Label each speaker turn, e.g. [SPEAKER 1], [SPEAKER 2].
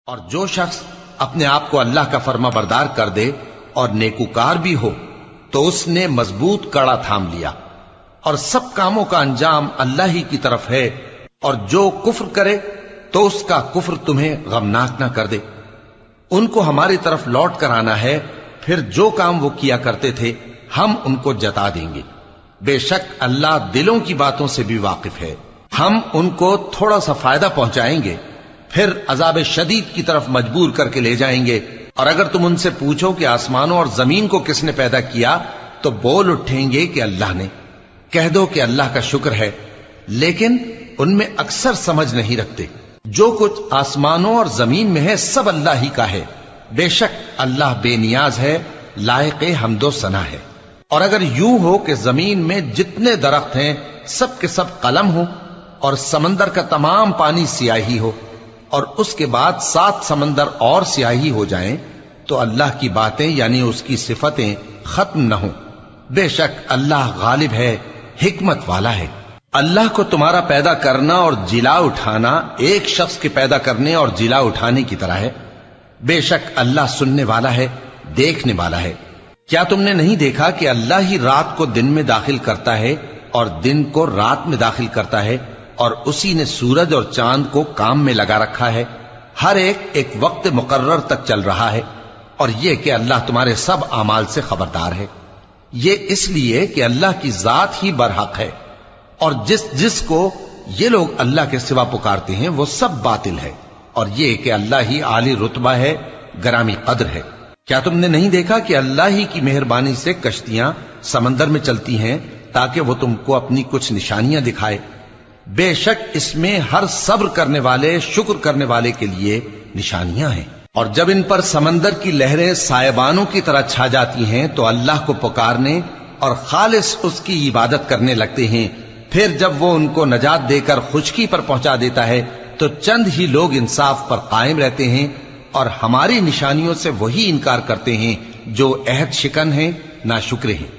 [SPEAKER 1] اور جو شخص اپنے آپ کو اللہ کا فرما بردار کر دے اور نیکوکار بھی ہو تو اس نے مضبوط کڑا تھام لیا، اور سب کاموں کا انجام اللہ ہی کی طرف ہے، اور جو کفر کرے تو اس کا کفر تمہیں غمناک نہ کر دے۔ ان کو ہماری طرف لوٹ کر آنا ہے، پھر جو کام وہ کیا کرتے تھے ہم ان کو جتا دیں گے۔ بے شک اللہ دلوں کی باتوں سے بھی واقف ہے۔ ہم ان کو تھوڑا سا فائدہ پہنچائیں گے، پھر عذاب شدید کی طرف مجبور کر کے لے جائیں گے۔ اور اگر تم ان سے پوچھو کہ آسمانوں اور زمین کو کس نے پیدا کیا تو بول اٹھیں گے کہ اللہ نے۔ کہہ دو کہ اللہ کا شکر ہے، لیکن ان میں اکثر سمجھ نہیں رکھتے۔ جو کچھ آسمانوں اور زمین میں ہے سب اللہ ہی کا ہے، بے شک اللہ بے نیاز ہے، لائق حمد و ثنا ہے۔ اور اگر یوں ہو کہ زمین میں جتنے درخت ہیں سب کے سب قلم ہو، اور سمندر کا تمام پانی سیاہی ہو، اور اس کے بعد 7 سمندر اور سیاہی ہو جائیں، تو اللہ کی باتیں یعنی اس کی صفتیں ختم نہ ہوں۔ بے شک اللہ غالب ہے، حکمت والا ہے۔ اللہ کو تمہارا پیدا کرنا اور جلا اٹھانا ایک شخص کے پیدا کرنے اور جلا اٹھانے کی طرح ہے۔ بے شک اللہ سننے والا ہے، دیکھنے والا ہے۔ کیا تم نے نہیں دیکھا کہ اللہ ہی رات کو دن میں داخل کرتا ہے اور دن کو رات میں داخل کرتا ہے، اور اسی نے سورج اور چاند کو کام میں لگا رکھا ہے، ہر ایک وقت مقرر تک چل رہا ہے، اور یہ کہ اللہ تمہارے سب اعمال سے خبردار ہے۔ یہ اس لیے کہ اللہ کی ذات ہی برحق ہے، اور جس کو یہ لوگ اللہ کے سوا پکارتے ہیں وہ سب باطل ہے، اور یہ کہ اللہ ہی عالی رتبہ ہے، گرامی قدر ہے۔ کیا تم نے نہیں دیکھا کہ اللہ ہی کی مہربانی سے کشتیاں سمندر میں چلتی ہیں تاکہ وہ تم کو اپنی کچھ نشانیاں دکھائے؟ بے شک اس میں ہر صبر کرنے والے، شکر کرنے والے کے لیے نشانیاں ہیں۔ اور جب ان پر سمندر کی لہریں سائبانوں کی طرح چھا جاتی ہیں تو اللہ کو پکارنے اور خالص اس کی عبادت کرنے لگتے ہیں، پھر جب وہ ان کو نجات دے کر خشکی پر پہنچا دیتا ہے تو چند ہی لوگ انصاف پر قائم رہتے ہیں، اور ہماری نشانیوں سے وہی انکار کرتے ہیں جو عہد شکن ہیں، ناشکر ہیں۔